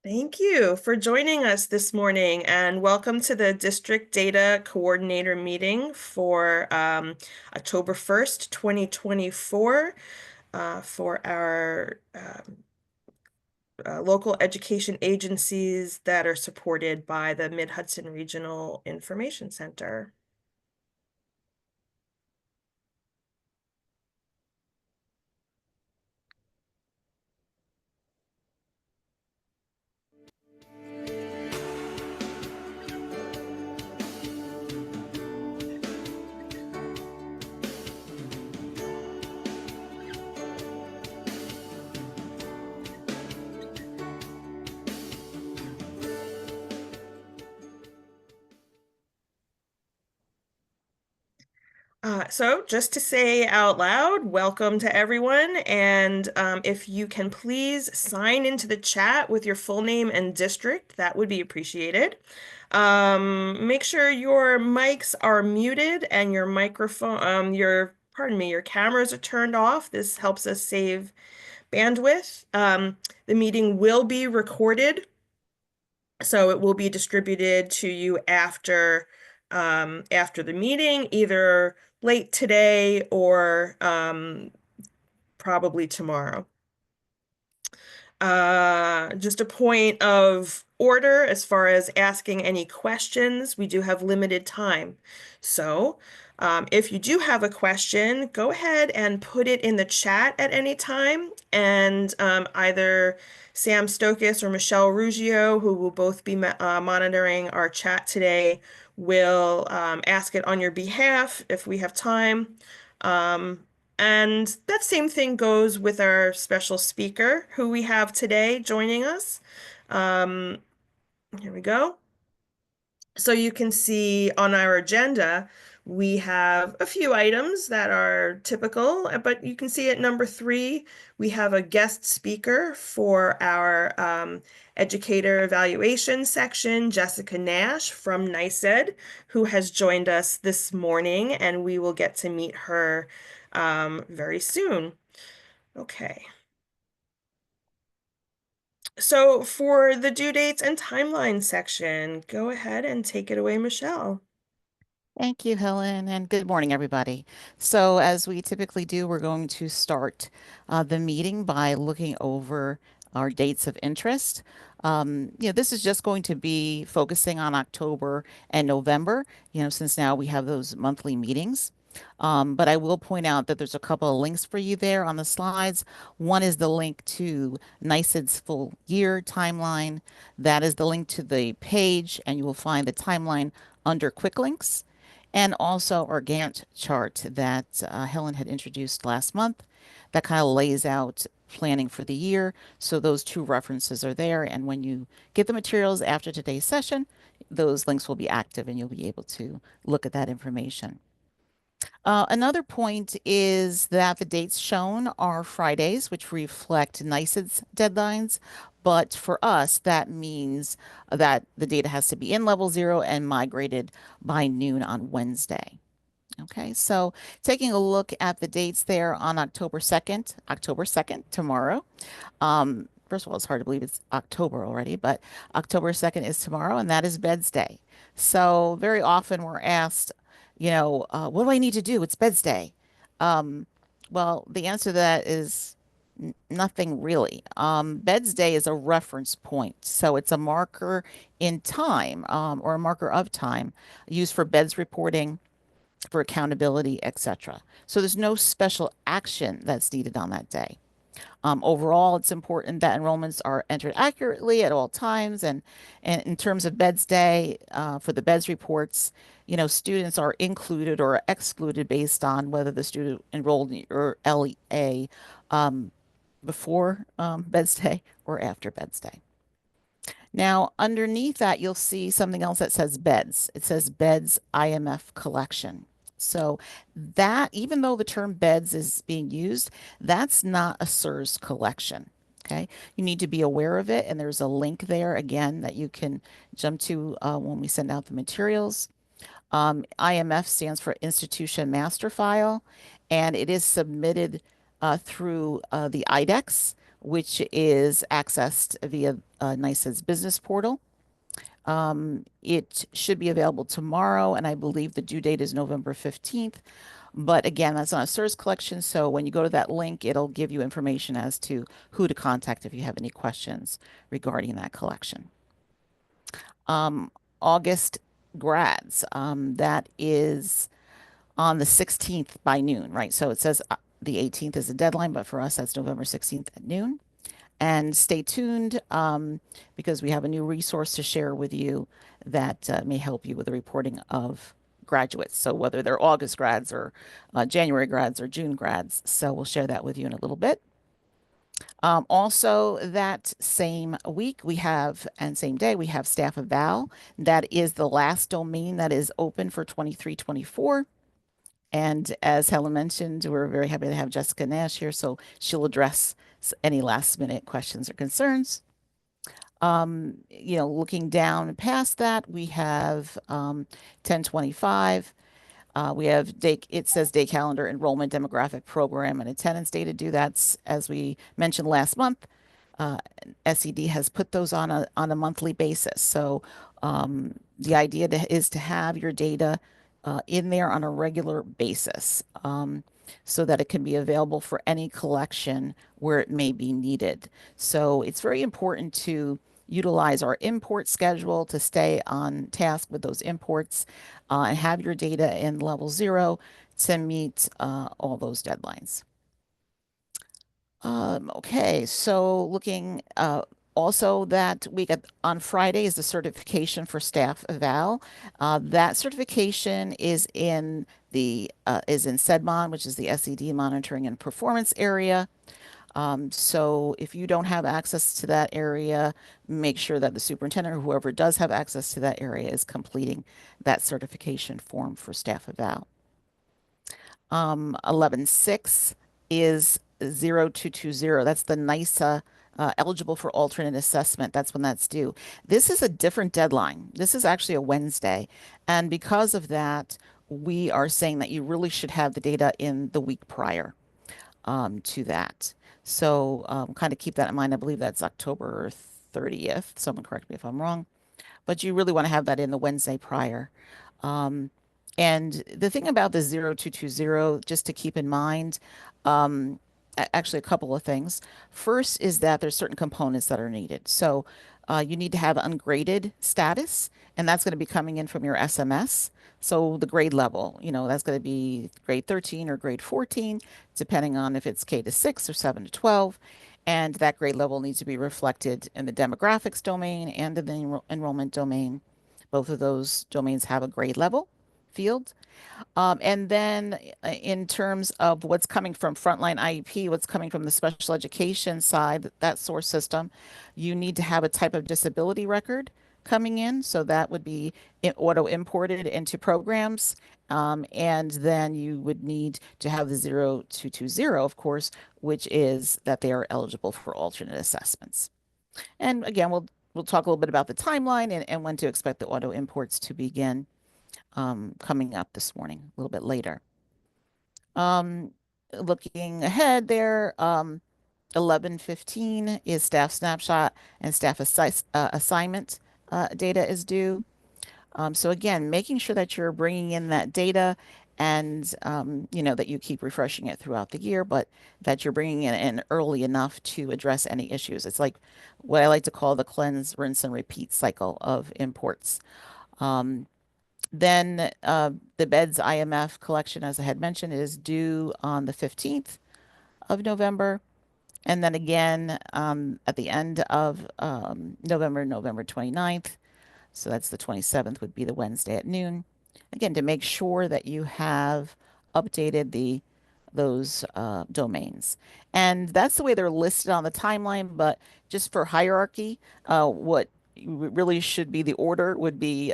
Thank you for joining us this morning and welcome to the District Data Coordinator meeting for October 1st, 2024 for our local education agencies that are supported by the Mid-Hudson Regional Information Center. So just to say out loud, welcome to everyone. And if you can please sign into the chat with your full name and district, that would be appreciated. Make sure your mics are muted and your microphone, pardon me, your cameras are turned off. This helps us save bandwidth. The meeting will be recorded, so it will be distributed to you after the meeting, either late today or probably tomorrow. Just a point of order as far as asking any questions. We do have limited time. So if you do have a question, go ahead and put it in the chat at any time. And either Sam Stokes or Michelle Ruggiero, who will both be monitoring our chat today, will ask it on your behalf if we have time. And that same thing goes with our special speaker who we have today joining us. Um, Here we go. So you can see on our agenda, we have a few items that are typical, but you can see at number 3, we have a guest speaker for our educator evaluation section, Jessica Nash from nysed, who has joined us this morning, and we will get to meet her very soon. Okay. So for the due dates and timeline section, go ahead and take it away, Michelle. Thank you, Helen, and good morning, everybody. So, as we typically do, we're going to start the meeting by looking over our dates of interest. This is just going to be focusing on October and November, since now we have those monthly meetings. But I will point out that there's a couple of links for you there on the slides. One is the link to NYSED's full year timeline. That is the link to the page, and you will find the timeline under quick links, and also our Gantt chart that Helen had introduced last month that kind of lays out planning for the year. So those two references are there. And when you get the materials after today's session, those links will be active and you'll be able to look at that information. Another point is that the dates shown are Fridays, which reflect NYSED's deadlines. But for us, that means that the data has to be in level 0 and migrated by noon on Wednesday. Okay, so taking a look at the dates there on October 2nd, tomorrow. First of all, it's hard to believe it's October already, but October 2nd is tomorrow, and that is Beds Day. So very often we're asked, what do I need to do? It's Beds Day. Um, well, the answer to that is nothing really. Beds Day is a reference point, so it's a marker in time, or a marker of time used for beds reporting, for accountability, etc. So there's no special action that's needed on that day. Overall, it's important that enrollments are entered accurately at all times. And in terms of Beds Day, for the Beds reports, students are included or excluded based on whether the student enrolled in your LEA before Beds Day or after Beds Day. Now, underneath that, you'll see something else that says beds. It says beds IMF collection. So that, even though the term beds is being used, that's not a SIRS collection. Okay, you need to be aware of it, and there's a link there again that you can jump to when we send out the materials. IMF stands for Institution Master File, and it is submitted through the IDEX, which is accessed via nysed's business portal. It should be available tomorrow, and I believe the due date is November 15th. But again, that's not a source collection, so when you go to that link, it'll give you information as to who to contact if you have any questions regarding that collection. Um, August grads, that is on the 16th by noon, right? So it says the 18th is the deadline, but for us, that's November 16th at noon. And stay tuned because we have a new resource to share with you that may help you with the reporting of graduates. So whether they're August grads or January grads or June grads. So we'll share that with you in a little bit. Also, that same week we have, and same day, we have staff eval. That is the last domain that is open for 23-24. And as Helen mentioned, we're very happy to have Jessica Nash here, so she'll address any last minute questions or concerns. Looking down past that, we have 1025. We have day, it says day calendar, enrollment, demographic, program, and attendance data due. That's, as we mentioned last month, uh, SED has put those on a monthly basis. So the idea is to have your data in there on a regular basis so that it can be available for any collection where it may be needed. So it's very important to utilize our import schedule to stay on task with those imports and have your data in level 0 to meet all those deadlines. Okay, so looking also that week on Friday is the certification for staff eval. That certification is in SEDMON, which is the SED monitoring and performance area. So if you don't have access to that area, make sure that the superintendent or whoever does have access to that area is completing that certification form for staff eval. 11.6 is 0220. That's the NYSA eligible for alternate assessment. That's when that's due. This is a different deadline. This is actually a Wednesday. And because of that, we are saying that you really should have the data in the week prior to that. So kind of keep that in mind. I believe that's October 30th. Someone correct me if I'm wrong. But you really want to have that in the Wednesday prior. Um, and the thing about the 0220, just to keep in mind, actually a couple of things. First is that there's certain components that are needed. So you need to have ungraded status, and that's going to be coming in from your SMS. So the grade level, that's going to be grade 13 or grade 14, depending on if it's K to 6 or 7 to 12. And that grade level needs to be reflected in the demographics domain and in the enrollment domain. Both of those domains have a grade level field. And then in terms of what's coming from Frontline IEP, what's coming from the special education side, that source system, you need to have a type of disability record coming in. So that would be auto imported into programs. And then you would need to have the 0220, of course, which is that they are eligible for alternate assessments. And again, we'll talk a little bit about the timeline and when to expect the auto imports to begin coming up this morning, a little bit later. Um, Looking ahead there, 11:15 is staff snapshot and staff assignment data is due. So again, making sure that you're bringing in that data and that you keep refreshing it throughout the year, but that you're bringing it in early enough to address any issues. It's like what I like to call the cleanse, rinse, and repeat cycle of imports. Then the BEDS IMF collection, as I had mentioned, is due on the 15th of November. And then again at the end of November, November 29th. So that's the 27th would be the Wednesday at noon. Again, to make sure that you have updated those domains. And that's the way they're listed on the timeline, but just for hierarchy, what really should be the order would be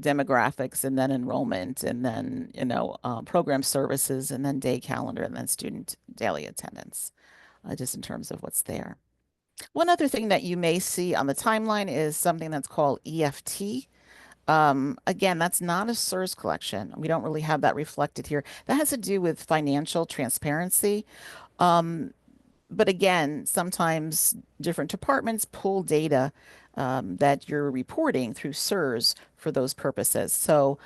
demographics and then enrollment and then, program services and then day calendar and then student daily attendance, just in terms of what's there. One other thing that you may see on the timeline is something that's called EFT. Again, that's not a source collection. We don't really have that reflected here. That has to do with financial transparency. But again, sometimes different departments pull data that you're reporting through SIRS for those purposes. So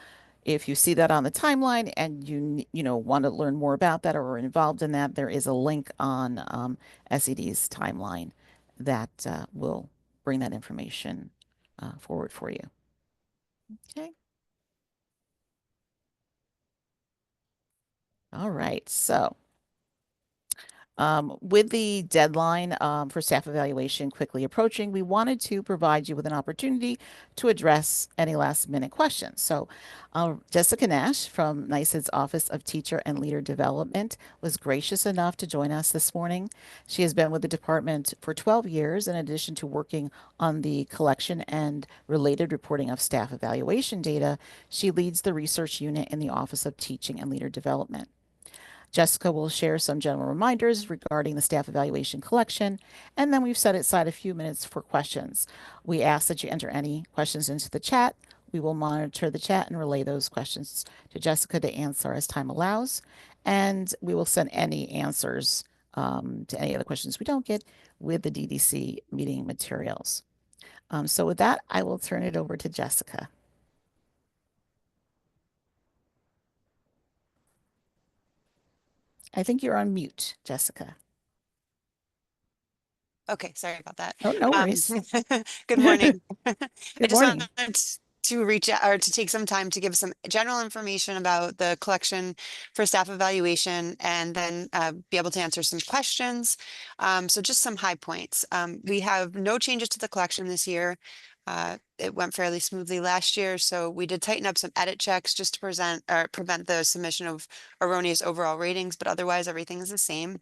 if you see that on the timeline and you want to learn more about that or are involved in that, there is a link on SED's timeline that will bring that information forward for you. Okay. All right. So with the deadline for staff evaluation quickly approaching, we wanted to provide you with an opportunity to address any last minute questions. So, Jessica Nash from NYSED's Office of Teacher and Leader Development was gracious enough to join us this morning. She has been with the department for 12 years, in addition to working on the collection and related reporting of staff evaluation data. She leads the research unit in the Office of Teaching and Leader Development. Jessica will share some general reminders regarding the staff evaluation collection, and then we've set aside a few minutes for questions. We ask that you enter any questions into the chat. We will monitor the chat and relay those questions to Jessica to answer as time allows, and we will send any answers to any of the questions we don't get with the DDC meeting materials. So with that, I will turn it over to Jessica. I think you're on mute, Jessica. Okay, sorry about that. Oh, no worries. Good morning. I Good just morning. wanted to reach out or to take some time to give some general information about the collection for staff evaluation and then be able to answer some questions. So just some high points. We have no changes to the collection this year. It went fairly smoothly last year, so we did tighten up some edit checks just to prevent the submission of erroneous overall ratings, but otherwise everything is the same.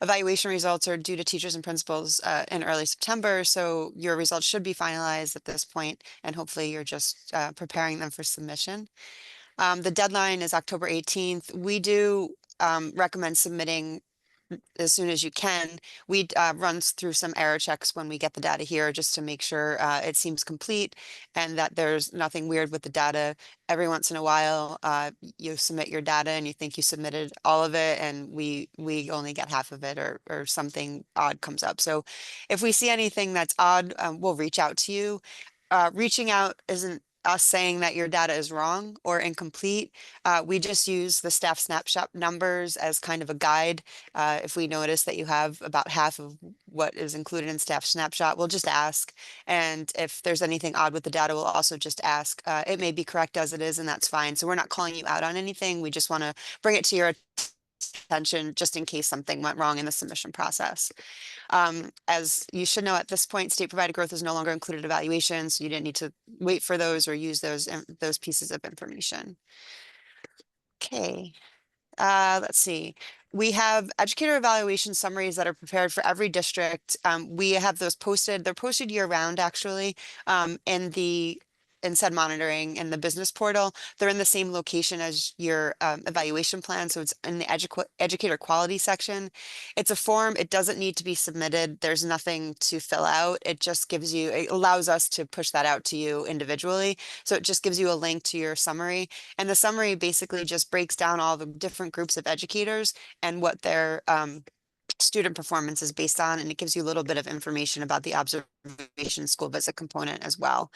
Evaluation results are due to teachers and principals in early September, so your results should be finalized at this point, and hopefully you're just preparing them for submission. The deadline is October 18th. We do recommend submitting as soon as you can. We run through some error checks when we get the data here just to make sure it seems complete and that there's nothing weird with the data. Every once in a while, you submit your data and you think you submitted all of it and we only get half of it or something odd comes up. So if we see anything that's odd, we'll reach out to you. Reaching out isn't us saying that your data is wrong or incomplete. We just use the staff snapshot numbers as kind of a guide. If we notice that you have about half of what is included in staff snapshot, we'll just ask. And if there's anything odd with the data, we'll also just ask. It may be correct as it is, and that's fine. So we're not calling you out on anything. We just want to bring it to your attention just in case something went wrong in the submission process. As you should know at this point, state provided growth is no longer included evaluation, so you didn't need to wait for those or use those pieces of information. Okay. Let's see. We have educator evaluation summaries that are prepared for every district. We have those posted. They're posted year round, actually, in the NSED monitoring and the business portal. They're in the same location as your evaluation plan. So it's in the educator quality section. It's a form. It doesn't need to be submitted. There's nothing to fill out. It just gives you, it allows us to push that out to you individually. So it just gives you a link to your summary. And the summary basically just breaks down all the different groups of educators and what their student performance is based on. And it gives you a little bit of information about the observation school visit component as well.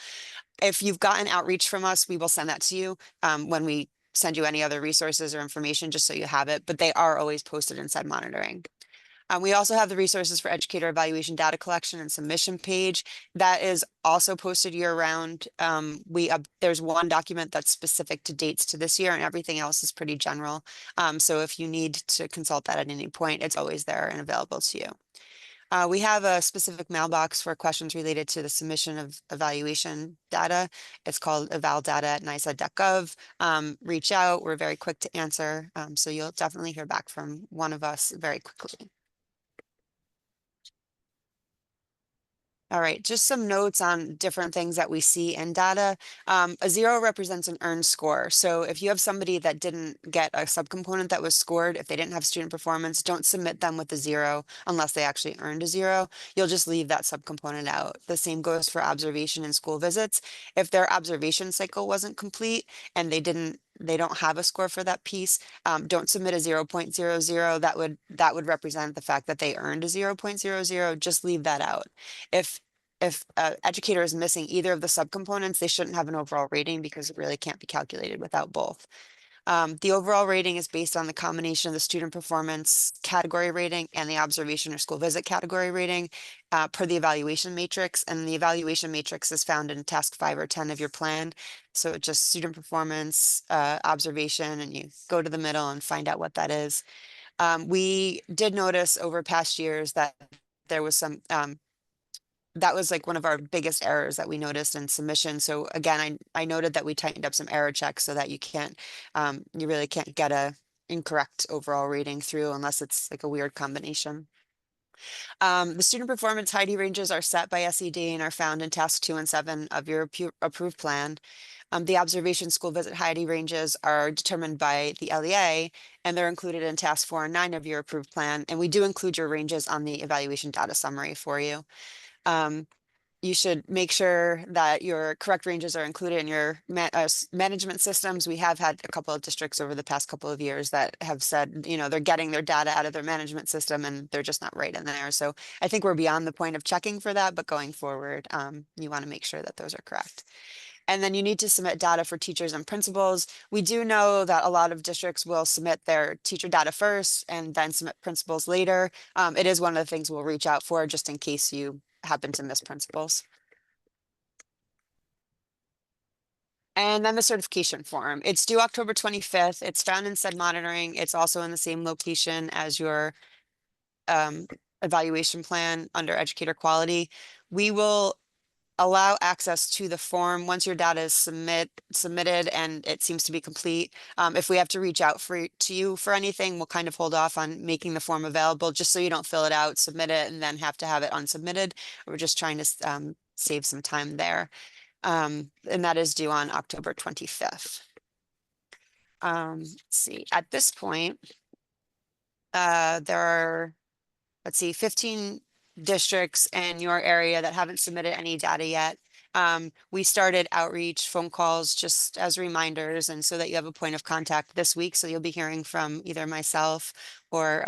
If you've gotten outreach from us, we will send that to you when we send you any other resources or information, just so you have it, but they are always posted inside monitoring. We also have the resources for educator evaluation data collection and submission page that is also posted year round. There's one document that's specific to dates to this year and everything else is pretty general. So if you need to consult that at any point, it's always there and available to you. We have a specific mailbox for questions related to the submission of evaluation data. It's called evaldata@nysed.gov. Reach out. We're very quick to answer. So you'll definitely hear back from one of us very quickly. All right, just some notes on different things that we see in data. A 0 represents an earned score. So if you have somebody that didn't get a subcomponent that was scored, if they didn't have student performance, don't submit them with a 0 unless they actually earned a 0. You'll just leave that subcomponent out. The same goes for observation and school visits. If their observation cycle wasn't complete and they didn't they don't have a score for that piece, don't submit a 0.00. That would represent the fact that they earned a 0.00. Just leave that out. If educator is missing either of the subcomponents, they shouldn't have an overall rating because it really can't be calculated without both. The overall rating is based on the combination of the student performance category rating and the observation or school visit category rating per the evaluation matrix. And the evaluation matrix is found in task 5 or 10 of your plan. So it's just student performance, observation, and you go to the middle and find out what that is. We did notice over past years that there was some that was like one of our biggest errors that we noticed in submission. So again, I noted that we tightened up some error checks so that you really can't get a incorrect overall rating through unless it's like a weird combination. The student performance Heidi ranges are set by SED and are found in task 2 and 7 of your approved plan. The observation school visit Heidi ranges are determined by the LEA, and they're included in task 4 and 9 of your approved plan. And we do include your ranges on the evaluation data summary for you. You should make sure that your correct ranges are included in your management systems. We have had a couple of districts over the past couple of years that have said, they're getting their data out of their management system and they're just not right in there. So I think we're beyond the point of checking for that, but going forward, you want to make sure that those are correct. And then you need to submit data for teachers and principals. We do know that a lot of districts will submit their teacher data first and then submit principals later. It is one of the things we'll reach out for just in case you happen to miss principals. And then the certification form. It's due October 25th. It's found in said monitoring. It's also in the same location as your evaluation plan under educator quality. We will allow access to the form once your data is submitted and it seems to be complete. If we have to reach out to you for anything, we'll kind of hold off on making the form available just so you don't fill it out, submit it, and then have to have it unsubmitted. We're just trying to save some time there. And that is due on October 25th. Let's see, at this point, there are, let's see, 15 districts in your area that haven't submitted any data yet. We started outreach phone calls just as reminders and so that you have a point of contact this week. So you'll be hearing from either myself or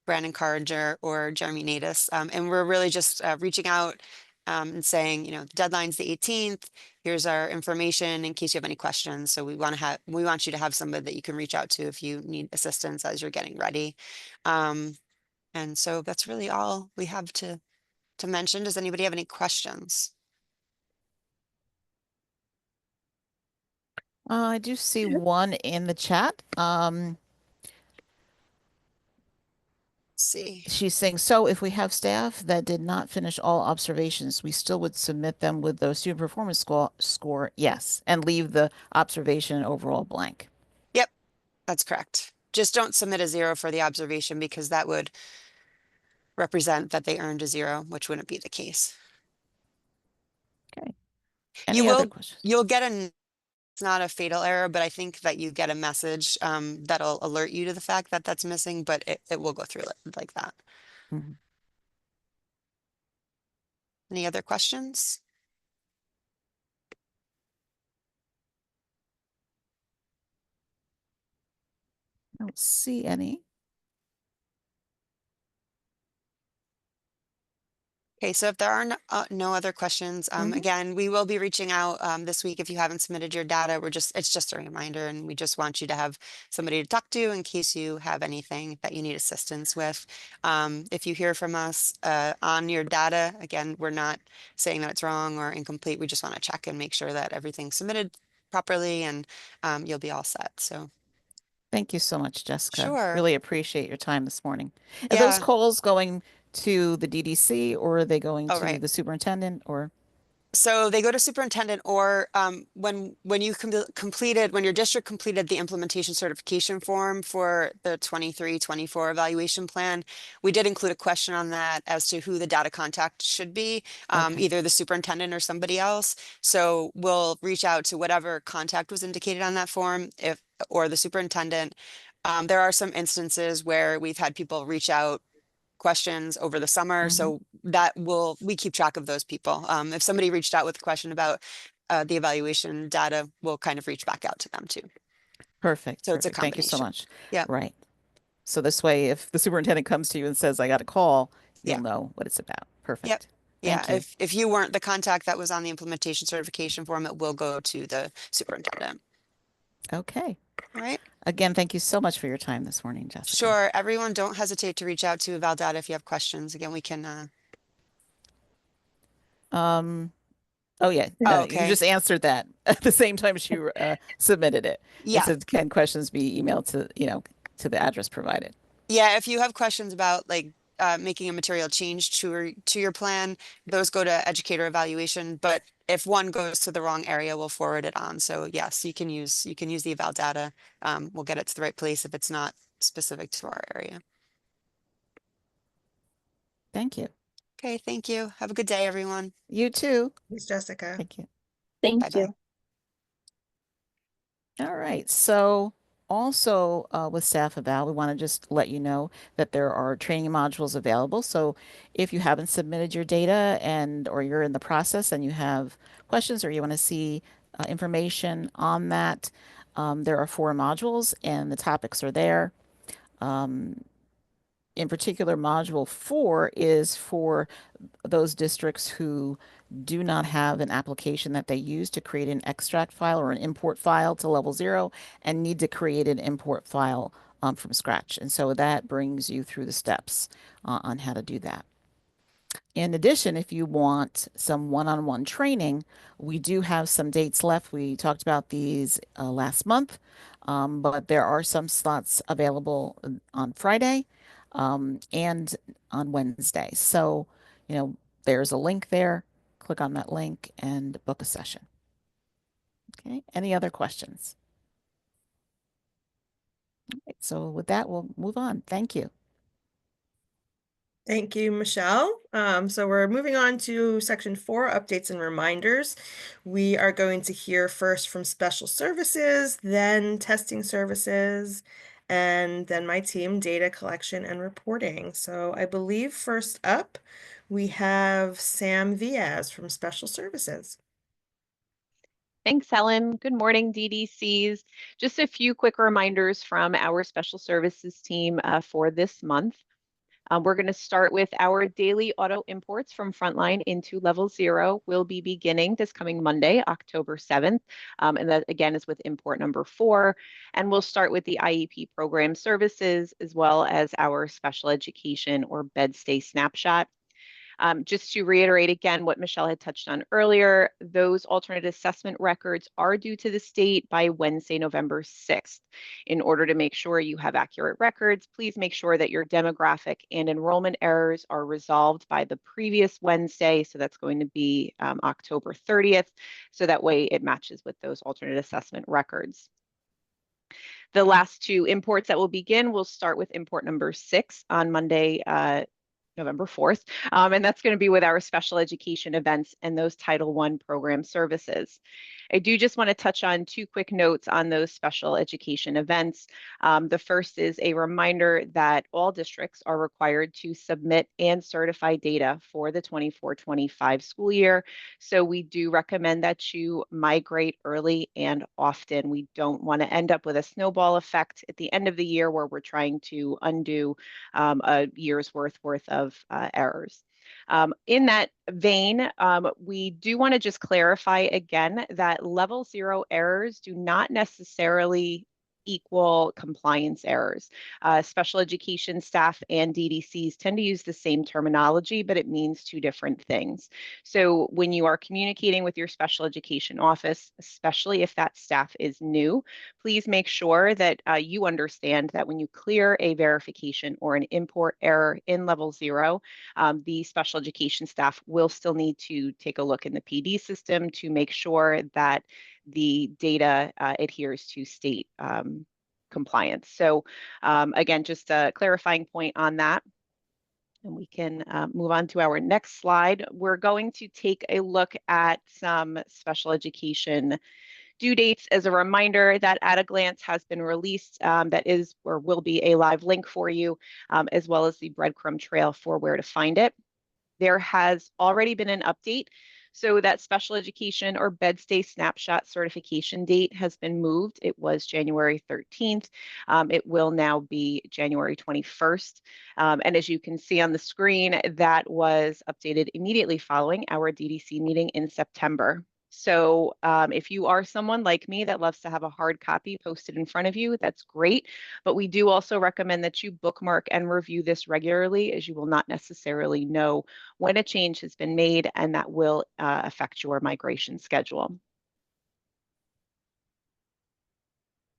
Brandon Carringer or Jeremy Natus. And we're really just reaching out and saying, the deadline's the 18th. Here's our information in case you have any questions. So we want you to have somebody that you can reach out to if you need assistance as you're getting ready. And so that's really all we have to mention. Does anybody have any questions? I do see one in the chat. Let's see. She's saying, so if we have staff that did not finish all observations, we still would submit them with the student performance score, yes, and leave the observation overall blank. Yep, that's correct. Just don't submit a 0 for the observation because that would represent that they earned a 0, which wouldn't be the case. Okay. You Any other will, questions? you'll get it's not a fatal error, but I think that you get a message that'll alert you to the fact that that's missing, but it will go through it like that. Mhm. Any other questions? I don't see any. Okay, so if there are no other questions, again, we will be reaching out this week if you haven't submitted your data. It's just a reminder, and we just want you to have somebody to talk to in case you have anything that you need assistance with. If you hear from us on your data, again, we're not saying that it's wrong or incomplete. We just want to check and make sure that everything's submitted properly and you'll be all set. So Thank you so much, Jessica. sure. Really appreciate your time this morning. Are those Yeah. calls going to the DDC or are they going Oh, to right. the superintendent or? So they go to superintendent or when you when your district completed the implementation certification form for the 23-24 evaluation plan, we did include a question on that as to who the data contact should be, Okay. either the superintendent or somebody else. So we'll reach out to whatever contact was indicated on that form or the superintendent. There are some instances where we've had people reach out questions over the summer. Mhm. So we keep track of those people. If somebody reached out with a question about the evaluation data, we'll kind of reach back out to them too. Perfect. So it's a Perfect. Thank you so combination. much. Yeah. Right. So this way, if the superintendent comes to you and says, I got a call, you'll Yeah. know what it's about. Yep. Perfect. Yeah. Thank you. If you weren't the contact that was on the implementation certification form, it will go to the superintendent. Okay. All right. Again, thank you so much for your time this morning, Jessica. Sure. Everyone, don't hesitate to reach out to Valdata if you have questions. Again, we can. Um, oh yeah, Oh, you okay. just answered that at the same time she submitted it. It Yeah. said, can questions be emailed to, to the address provided? Yeah. If you have questions about like making a material change to your plan, those go to educator evaluation. But if one goes to the wrong area, we'll forward it on. So yes, you can use the eval data. We'll get it to the right place if it's not specific to our area. Thank you. Okay. Thank you. Have a good day, everyone. You too. Thanks, Jessica. Thank you. Bye Thank bye. you. All right. So also with staff eval, we want to just let you know that there are training modules available. So if you haven't submitted your data or you're in the process and you have questions or you want to see information on that, there are 4 modules and the topics are there. In particular, module 4 is for those districts who do not have an application that they use to create an extract file or an import file to level 0 and need to create an import file from scratch. And so that brings you through the steps on how to do that. In addition, if you want some one-on-one training, we do have some dates left. We talked about these last month, but there are some slots available on Friday and on Wednesday. So, there's a link there. Click on that link and book a session. Okay. Any other questions? All right, so with that, we'll move on. Thank you. Thank you, Michelle. So we're moving on to section 4, updates and reminders. We are going to hear first from special services, then testing services, and then my team, data collection and reporting. So I believe first up, we have Sam Viaz from special services. Thanks, Helen. Good morning, DDCs. Just a few quick reminders from our special services team for this month. We're going to start with our daily auto imports from Frontline into level 0. Will be beginning this coming Monday, October 7th. And that again is with import number 4. And we'll start with the IEP program services as well as our special education or bed stay snapshot. Just to reiterate again what Michelle had touched on earlier, those alternate assessment records are due to the state by Wednesday, November 6th. In order to make sure you have accurate records, please make sure that your demographic and enrollment errors are resolved by the previous Wednesday. So that's going to be October 30th. So that way it matches with those alternate assessment records. The last 2 imports that will begin, we'll start with import number 6 on Monday, November 4th, and that's going to be with our special education events and those Title I program services. I do just want to touch on 2 quick notes on those special education events. The first is a reminder that all districts are required to submit and certify data for the 24-25 school year. So we do recommend that you migrate early and often. We don't want to end up with a snowball effect at the end of the year where we're trying to undo a year's worth of errors. In that vein, we do want to just clarify again that level 0 errors do not necessarily equal compliance errors. Special education staff and DDCs tend to use the same terminology, but it means 2 different things. So when you are communicating with your special education office, especially if that staff is new, please make sure that you understand that when you clear a verification or an import error in level 0, the special education staff will still need to take a look in the PD system to make sure that the data adheres to state compliance. So again, just a clarifying point on that. And we can move on to our next slide. We're going to take a look at some special education due dates. As a reminder, that at a glance has been released, that is or will be a live link for you, as well as the breadcrumb trail for where to find it. There has already been an update So that special education or bed stay snapshot certification date has been moved. It was January 13th. It will now be January 21st. And as you can see on the screen, that was updated immediately following our DDC meeting in September. So if you are someone like me that loves to have a hard copy posted in front of you, that's great. But we do also recommend that you bookmark and review this regularly, as you will not necessarily know when a change has been made, and that will affect your migration schedule.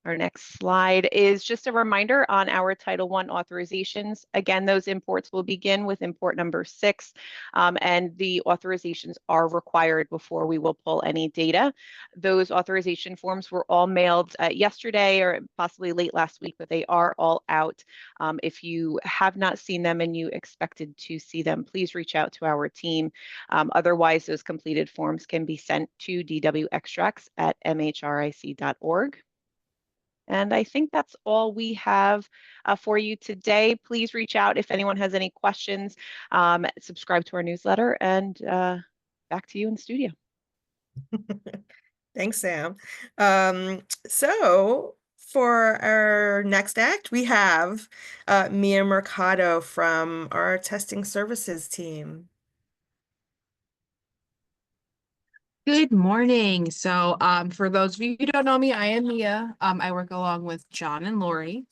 Our next slide is just a reminder on our Title I authorizations. Again, those imports will begin with import number 6, and the authorizations are required before we will pull any data. Those authorization forms were all mailed yesterday or possibly late last week, but they are all out. If you have not seen them and you expected to see them, please reach out to our team. Otherwise, those completed forms can be sent to dwextracts@mhric.org. And I think that's all we have for you today. Please reach out if anyone has any questions. Subscribe to our newsletter, and back to you in studio. Thanks, Sam. So for our next act, we have Mia Mercado from our testing services team. Good morning. So, for those of you who don't know me, I am Mia. I work along with John and Lori.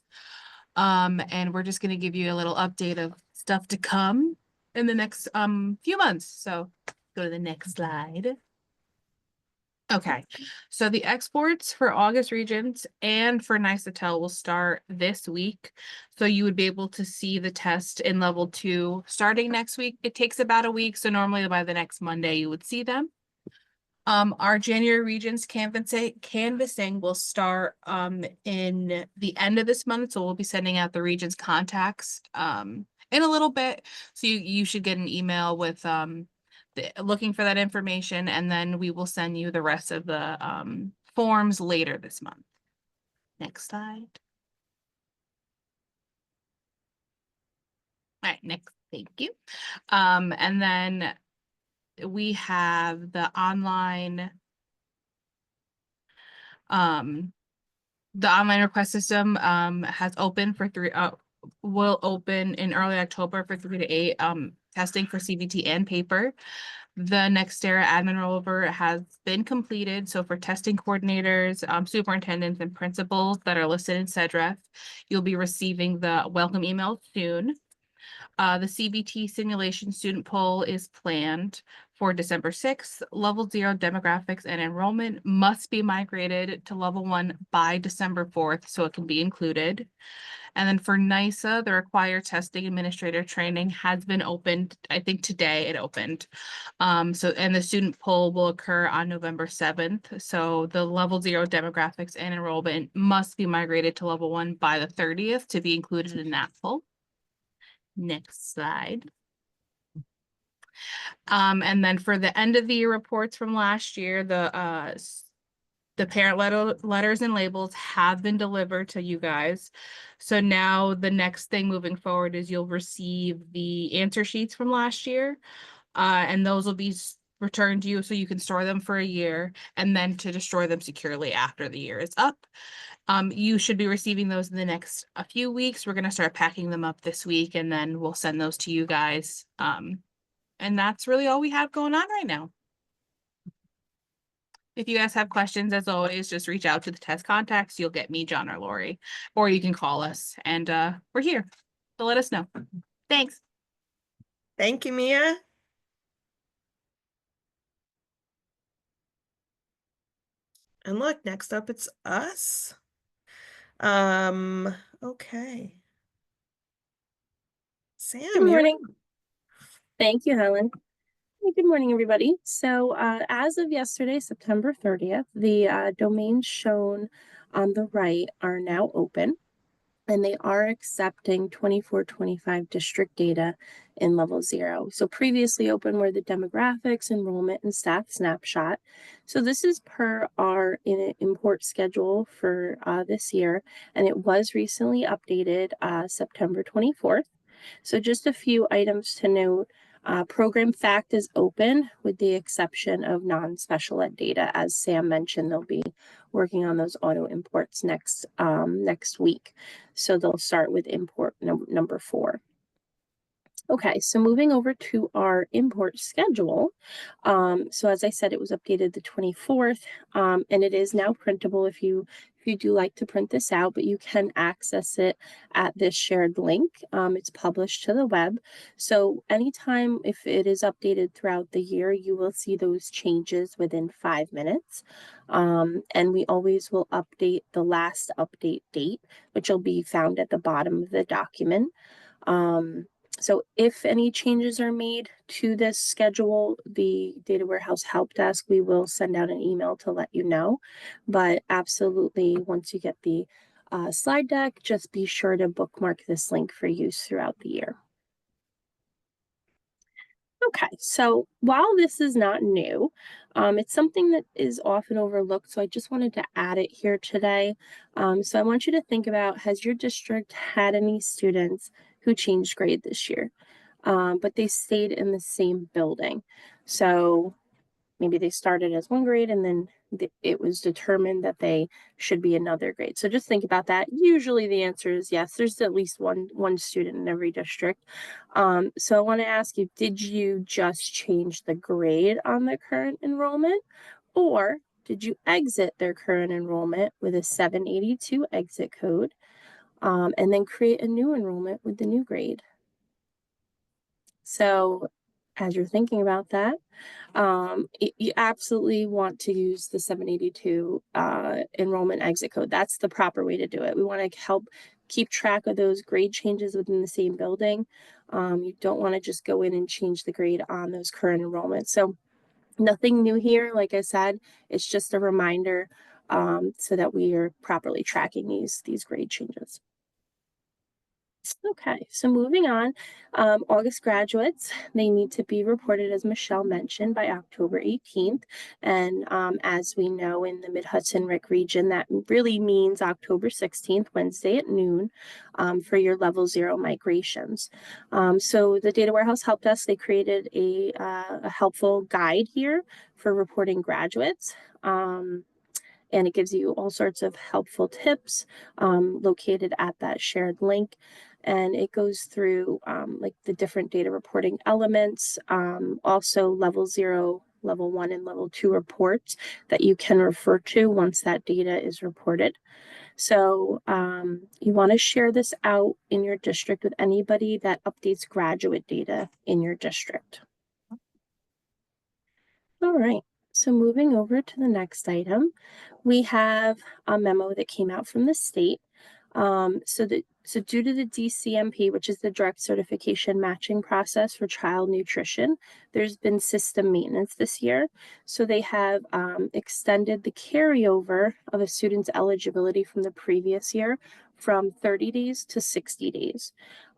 And we're just going to give you a little update of stuff to come in the next few months. So, go to the next slide. Okay, so the exports for August regions and for nysed will start this week. So you would be able to see the test in level 2 starting next week. It takes about a week, so normally by the next Monday you would see them. Our January regions canvassing will start in the end of this month. So we'll be sending out the regions contacts in a little bit. So you should get an email with looking for that information, and then we will send you the rest of the forms later this month. Next slide. All right, next, thank you. And then we have the online request system has opened for will open in early October for 3 to 8 testing for CBT and paper. The Nextera admin rollover has been completed. So for testing coordinators, superintendents, and principals that are listed in CEDREF, you'll be receiving the welcome email soon. The CBT simulation student poll is planned for December 6th. Level 0 demographics and enrollment must be migrated to level 1 by December 4th, so it can be included. And then for NYSE, the required testing administrator training has been opened. I think today it opened. And the student poll will occur on November 7th. So the level 0 demographics and enrollment must be migrated to level 1 by the 30th to be included in that poll. Next slide. And then for the end of the year reports from last year, the parent letters and labels have been delivered to you guys. So now the next thing moving forward is you'll receive the answer sheets from last year, and those will be returned to you so you can store them for a year and then to destroy them securely after the year is up. You should be receiving those in the next a few weeks. We're going to start packing them up this week, and then we'll send those to you guys. And that's really all we have going on right now. If you guys have questions, as always, just reach out to the test contacts. You'll get me, John, or Lori, or you can call us, and we're here. So let us know. Thanks. Thank you, Mia. And look, next up it's us. Okay. Sam, Good morning. Thank you, Helen. Good morning, everybody. So as of yesterday, September 30th, the domains shown on the right are now open, and they are accepting 24-25 district data in level 0. So previously open were the demographics, enrollment, and staff snapshot. So this is per our import schedule for this year, and it was recently updated September 24th. So just a few items to note. Program Fact is open with the exception of non-special ed data. As Sam mentioned, they'll be working on those auto imports next week. So they'll start with import number 4. Okay, so moving over to our import schedule. So as I said, it was updated the 24th, and it is now printable if you do like to print this out, but you can access it at this shared link. It's published to the web. So anytime if it is updated throughout the year, you will see those changes within 5 minutes. And we always will update the last update date, which will be found at the bottom of the document. So if any changes are made to this schedule, the Data Warehouse Help Desk, we will send out an email to let you know. But absolutely, once you get the slide deck, just be sure to bookmark this link for use throughout the year. Okay, so while this is not new, it's something that is often overlooked, so I just wanted to add it here today. So I want you to think about, has your district had any students who changed grade this year, but they stayed in the same building? So maybe they started as one grade and then it was determined that they should be another grade. So just think about that. Usually the answer is yes. There's at least one student in every district. So I want to ask you, did you just change the grade on the current enrollment, or did you exit their current enrollment with a 782 exit code, and then create a new enrollment with the new grade? So as you're thinking about that, you absolutely want to use the 782 enrollment exit code. That's the proper way to do it. We want to help keep track of those grade changes within the same building. You don't want to just go in and change the grade on those current enrollments. So nothing new here. Like I said, it's just a reminder so that we are properly tracking these grade changes. Okay, so moving on, August graduates, they need to be reported, as Michelle mentioned, by October 18th. And as we know in the Mid-Hudson RIC region, that really means October 16th, Wednesday at noon, for your level 0 migrations. So the Data Warehouse Help Desk, they created a helpful guide here for reporting graduates. And it gives you all sorts of helpful tips located at that shared link. And it goes through like the different data reporting elements, also level 0, level 1, and level 2 reports that you can refer to once that data is reported. So you want to share this out in your district with anybody that updates graduate data in your district. All right. So moving over to the next item, we have a memo that came out from the state. So due to the DCMP, which is the direct certification matching process for child nutrition, there's been system maintenance this year. So they have extended the carryover of a student's eligibility from the previous year from 30 days to 60 days.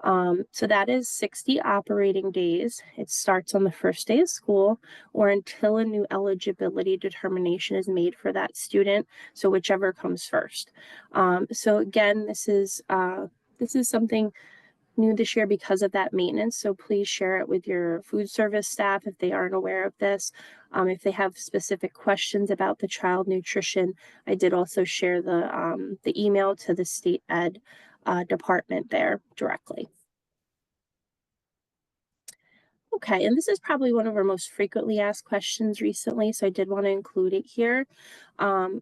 So that is 60 operating days. It starts on the first day of school or until a new eligibility determination is made for that student. So whichever comes first. So again, this is something new this year because of that maintenance. So please share it with your food service staff if they aren't aware of this. If they have specific questions about the child nutrition, I did also share the email to the state ed department there directly. Okay, and this is probably one of our most frequently asked questions recently, so I did want to include it here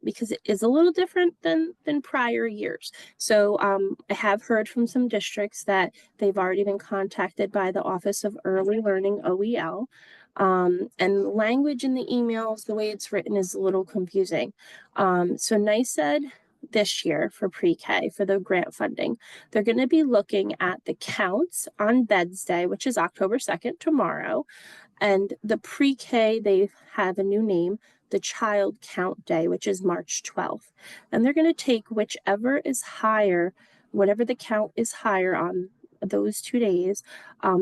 because it is a little different than prior years. So I have heard from some districts that they've already been contacted by the Office of Early Learning, OEL, and the language in the emails, the way it's written is a little confusing. So nysed this year for pre-K for the grant funding, they're going to be looking at the counts on Beds Day, which is October 2nd, tomorrow, and the pre-K, they have a new name, the Child Count Day, which is March 12th. And they're going to take whichever is higher, whatever the count is higher on those 2 days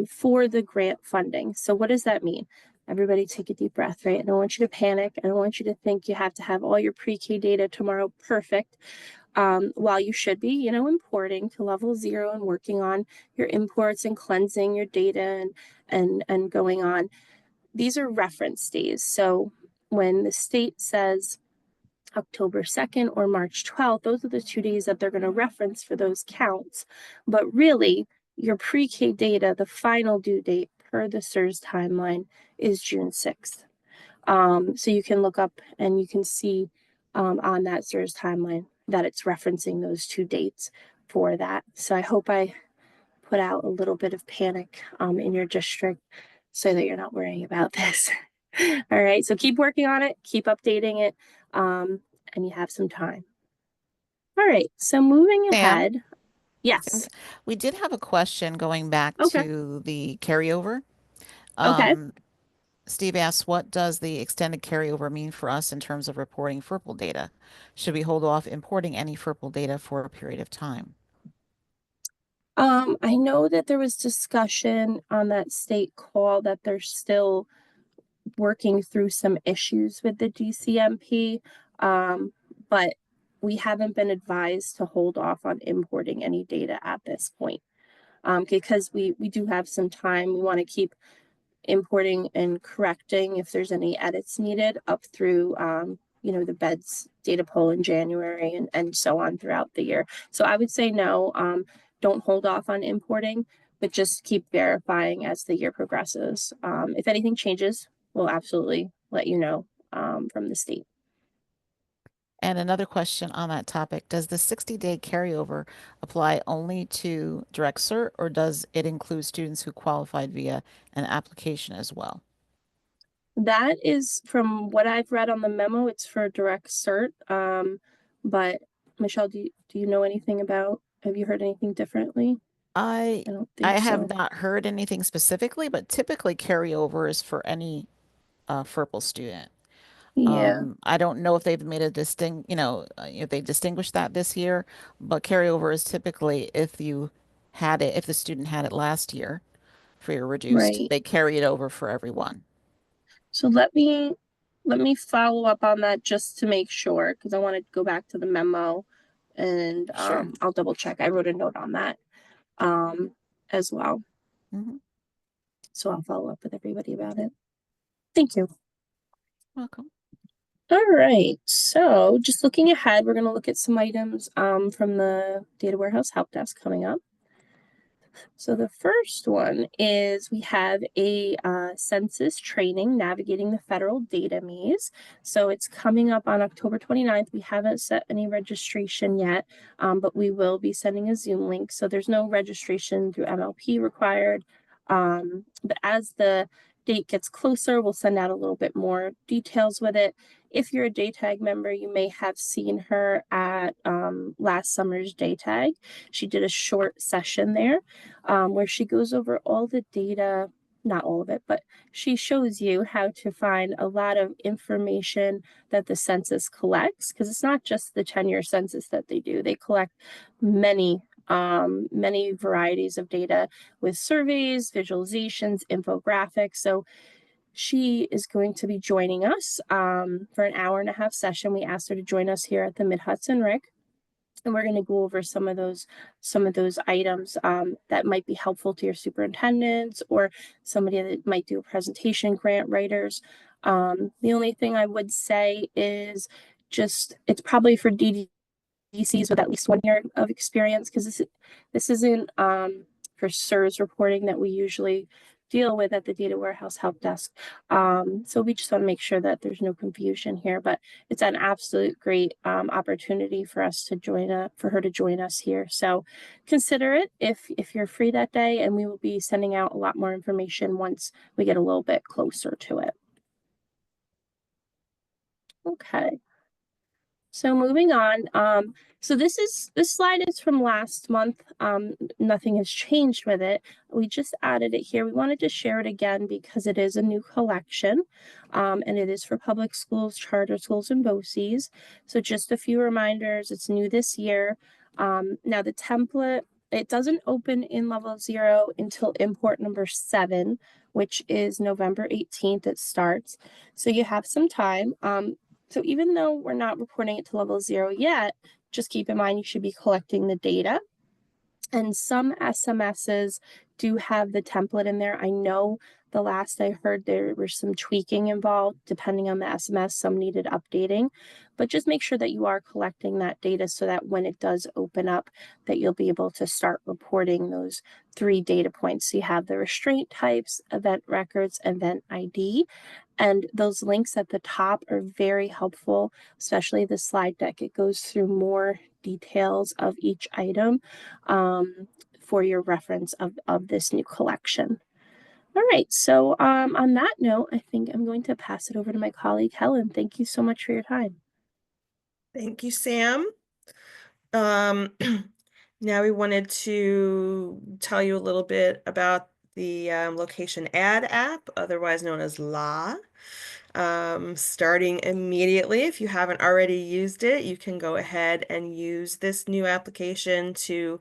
for the grant funding. So what does that mean? Everybody take a deep breath, right? I don't want you to panic. I don't want you to think you have to have all your pre-K data tomorrow perfect. while you should be, you know, importing to level 0 and working on your imports and cleansing your data and going on, these are reference days. So when the state says October 2nd or March 12th, those are the 2 days that they're going to reference for those counts. But really, your pre-K data, the final due date per the SIRS timeline is June 6th. So you can look up and you can see on that SIRS timeline that it's referencing those 2 dates for that. So I hope I put out a little bit of panic in your district so that you're not worrying about this. All right, so keep working on it, keep updating it, and you have some time. All right, so moving Sam? ahead. Yes. We did have a question going back Okay. to the carryover. Okay. Steve asks, what does the extended carryover mean for us in terms of reporting FERPL data? Should we hold off importing any FERPL data for a period of time? I know that there was discussion on that state call that they're still working through some issues with the DCMP, but we haven't been advised to hold off on importing any data at this point, because we do have some time. We want to keep importing and correcting if there's any edits needed up through you know, the beds data poll in January and so on throughout the year. So I would say no, don't hold off on importing, but just keep verifying as the year progresses. If anything changes, we'll absolutely let you know from the state. And another question on that topic, does the 60-day carryover apply only to direct cert, or does it include students who qualified via an application as well? That is, from what I've read on the memo, it's for direct cert. But Michelle, do you know anything about, have you heard anything differently? I don't think have so. not heard anything specifically, but typically carryover is for any FERPL student. Yeah, I don't know if they've made a if they distinguished that this year, but carryover is typically if you had it, if the student had it last year for your reduced, right. they carry it over for everyone. So let me follow up on that just to make sure, because I want to go back to the memo and Sure. I'll double check. I wrote a note on that as well. Mm-hmm. So I'll follow up with everybody about it. Thank you. Welcome. All right, so just looking ahead, we're going to look at some items from the data warehouse help desk coming up. So the first one is we have a census training navigating the federal data maze. So it's coming up on October 29th. We haven't set any registration yet, but we will be sending a Zoom link. So there's no registration through MLP required. But as the date gets closer, we'll send out a little bit more details with it. If you're a DayTag member, you may have seen her at last summer's DayTag. She did a short session there where she goes over all the data, not all of it, but she shows you how to find a lot of information that the census collects, because it's not just the 10-year census that they do. They collect many varieties of data with surveys, visualizations, infographics. So she is going to be joining us for an 1.5-hour session. We asked her to join us here at the Mid-Hudson RIC. And we're going to go over some of those items that might be helpful to your superintendents or somebody that might do a presentation, grant writers. The only thing I would say is just it's probably for DDCs with at least 1 year of experience, because this isn't for SIRS reporting that we usually deal with at the data warehouse help desk. So we just want to make sure that there's no confusion here, but it's an absolute great opportunity for us to for her to join us here. So consider it if you're free that day, and we will be sending out a lot more information once we get a little bit closer to it. Okay. So moving on, so this slide is from last month. Nothing has changed with it. We just added it here. We wanted to share it again because it is a new collection, and it is for public schools, charter schools, and BOCES. So just a few reminders. It's new this year. Now the template, it doesn't open in level 0 until import number 7, which is November 18th. It starts, so you have some time. So even though we're not reporting it to level 0 yet, just keep in mind you should be collecting the data. And some SMSs do have the template in there. I know the last I heard there was some tweaking involved depending on the SMS. Some needed updating, but just make sure that you are collecting that data so that when it does open up, that you'll be able to start reporting those 3 data points. So you have the restraint types, event records, event ID. And those links at the top are very helpful, especially the slide deck. It goes through more details of each item for your reference of this new collection. All right, so on that note, I think I'm going to pass it over to my colleague, Helen. Thank you so much for your time. Thank you, Sam. Now we wanted to tell you a little bit about the location ad app, otherwise known as LA. Starting immediately, if you haven't already used it, you can go ahead and use this new application to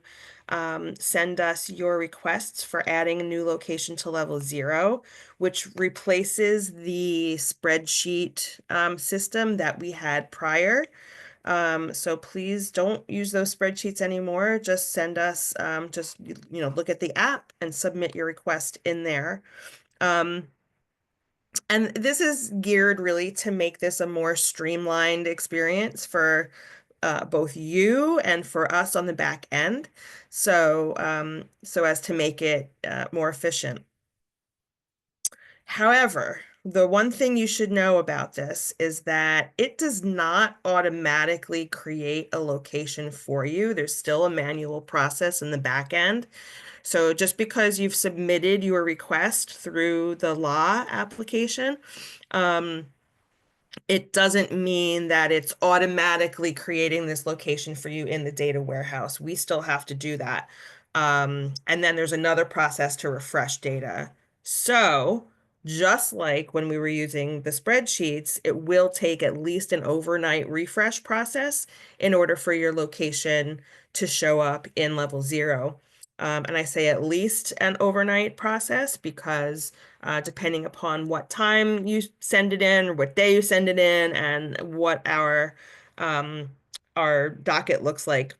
send us your requests for adding a new location to level 0, which replaces the spreadsheet system that we had prior. So please don't use those spreadsheets anymore. Just send us, look at the app and submit your request in there. And this is geared really to make this a more streamlined experience for both you and for us on the back end. So as to make it more efficient. However, the one thing you should know about this is that it does not automatically create a location for you. There's still a manual process in the back end. So just because you've submitted your request through the law application, it doesn't mean that it's automatically creating this location for you in the data warehouse. We still have to do that. And then there's another process to refresh data. So just like when we were using the spreadsheets, it will take at least an overnight refresh process in order for your location to show up in level 0. And I say at least an overnight process because depending upon what time you send it in or what day you send it in and what our docket looks like,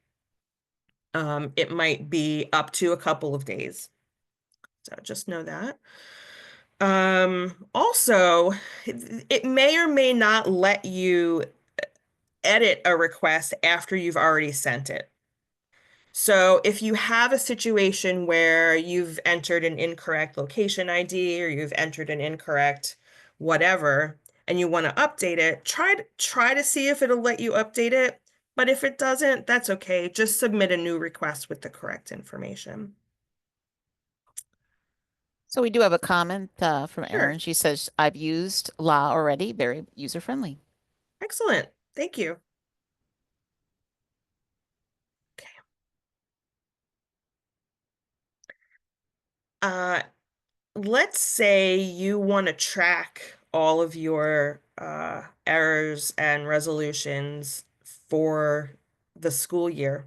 it might be up to a couple of days. So just know that. Also, it may or may not let you edit a request after you've already sent it. So if you have a situation where you've entered an incorrect location ID or you've entered an incorrect whatever, and you want to update it, try to see if it'll let you update it. But if it doesn't, that's okay. Just submit a new request with the correct information. So we do have a comment from Sure. Erin. She says, I've used La already, very user-friendly. Excellent. Thank you. Okay. Let's say you want to track all of your errors and resolutions for the school year.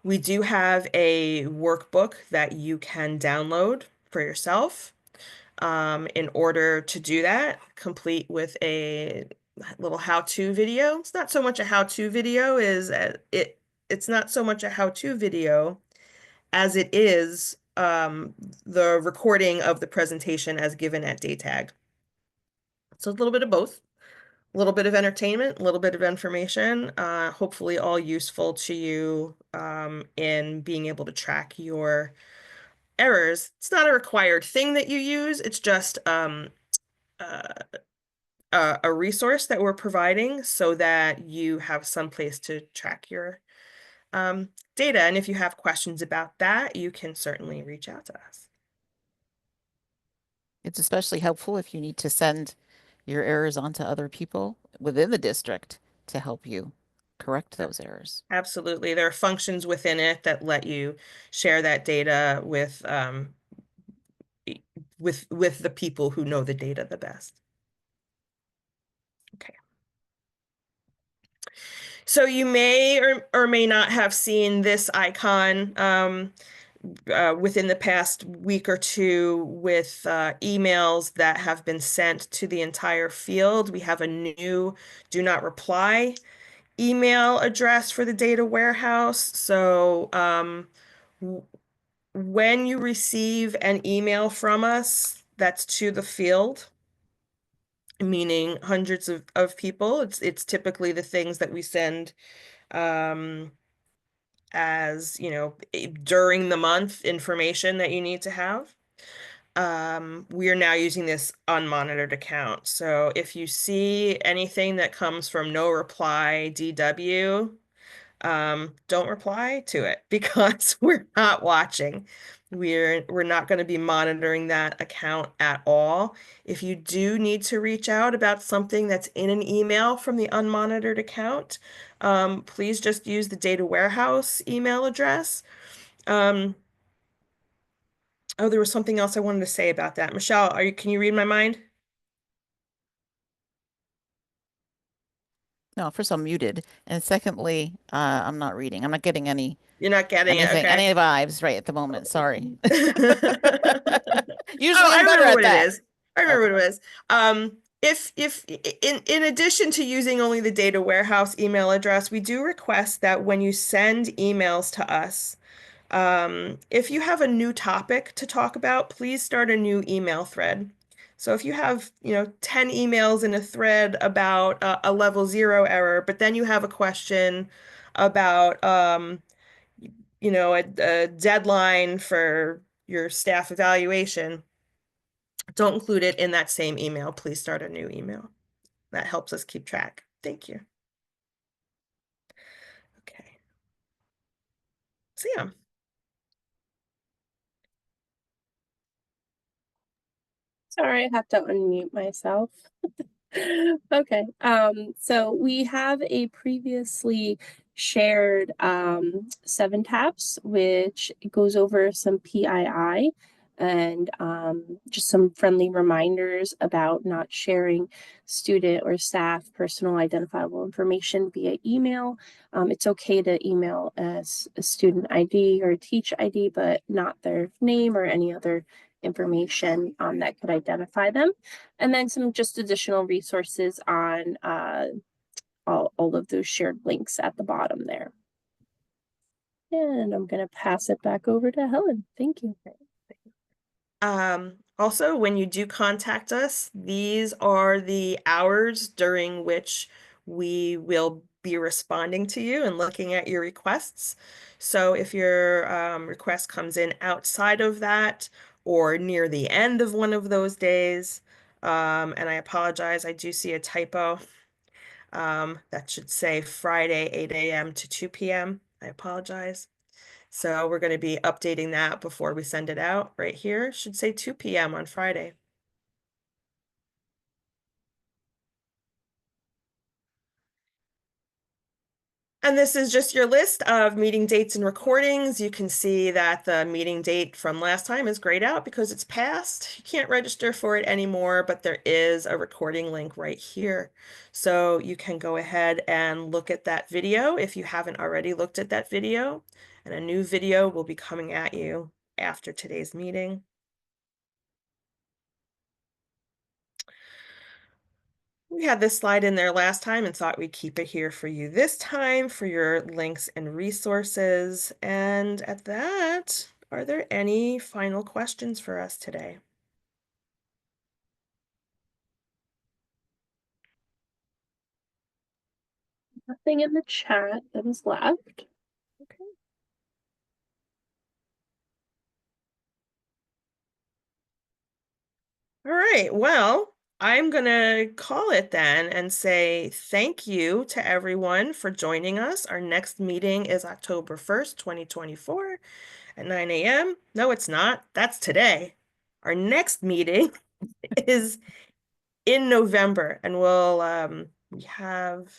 We do have a workbook that you can download for yourself. In order to do that, complete with a little how-to video. It's not so much a how-to video it's not so much a how-to video as it is the recording of the presentation as given at DayTag. So a little bit of both, a little bit of entertainment, a little bit of information, hopefully all useful to you in being able to track your errors. It's not a required thing that you use, it's just a resource that we're providing so that you have some place to track your data. And if you have questions about that, you can certainly reach out to us. It's especially helpful if you need to send your errors on to other people within the district to help you correct those errors. Absolutely. There are functions within it that let you share that data with the people who know the data the best. Okay. So you may or may not have seen this icon within the past week or two with emails that have been sent to the entire field. We have a new do not reply email address for the data warehouse. So when you receive an email from us that's to the field, meaning hundreds of people, it's typically the things that we send as, during the month information that you need to have. We are now using this unmonitored account. So if you see anything that comes from no reply DW, don't reply to it because we're not watching. We're not going to be monitoring that account at all. If you do need to reach out about something that's in an email from the unmonitored account, please just use the data warehouse email address. Oh, there was something else I wanted to say about that. Michelle, can you read my mind? No, first I'm muted, and secondly, I'm not reading. I'm not getting You're not getting it, okay. any vibes right at the moment. Sorry. Oh, Usually I I'm better remember at what it that. is. I remember Okay. what it is. If in addition to using only the data warehouse email address, we do request that when you send emails to us, if you have a new topic to talk about, please start a new email thread. So if you have, 10 emails in a thread about a level 0 error, but then you have a question about, a deadline for your staff evaluation, don't include it in that same email. Please start a new email. That helps us keep track. Thank you. Okay. Sam. Sorry, I have to unmute myself. Okay, so we have a previously shared 7 taps, which goes over some PII and just some friendly reminders about not sharing student or staff personal identifiable information via email. It's okay to email as a student ID or a teach ID, but not their name or any other information that could identify them. And then some just additional resources on all of those shared links at the bottom there. And I'm going to pass it back over to Helen. Thank you. Also, when you do contact us, these are the hours during which we will be responding to you and looking at your requests. So if your request comes in outside of that or near the end of one of those days, and I apologize, I do see a typo. That should say Friday, 8 a.m. to 2 p.m. I apologize. So we're going to be updating that before we send it out right here. Should say 2 p.m. on Friday. And this is just your list of meeting dates and recordings. You can see that the meeting date from last time is grayed out because it's past. You can't register for it anymore, but there is a recording link right here. So you can go ahead and look at that video if you haven't already looked at that video. And a new video will be coming at you after today's meeting. We had this slide in there last time and thought we'd keep it here for you this time for your links and resources. And at that, are there any final questions for us today? Nothing in the chat that is left. Okay. All right, well, I'm gonna call it then and say thank you to everyone for joining us. Our next meeting is October 1st, 2024 at 9 a.m. No, it's not. That's today. Our next meeting is in November, and we have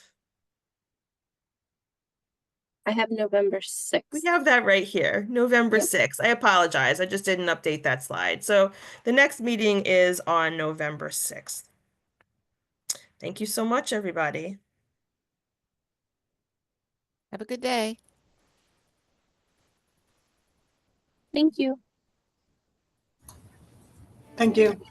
I have November 6th. we have that right here, November Yep. 6th. I apologize. I just didn't update that slide. So the next meeting is on November 6th. Thank you so much, everybody. Have a good day. Thank you. Thank you.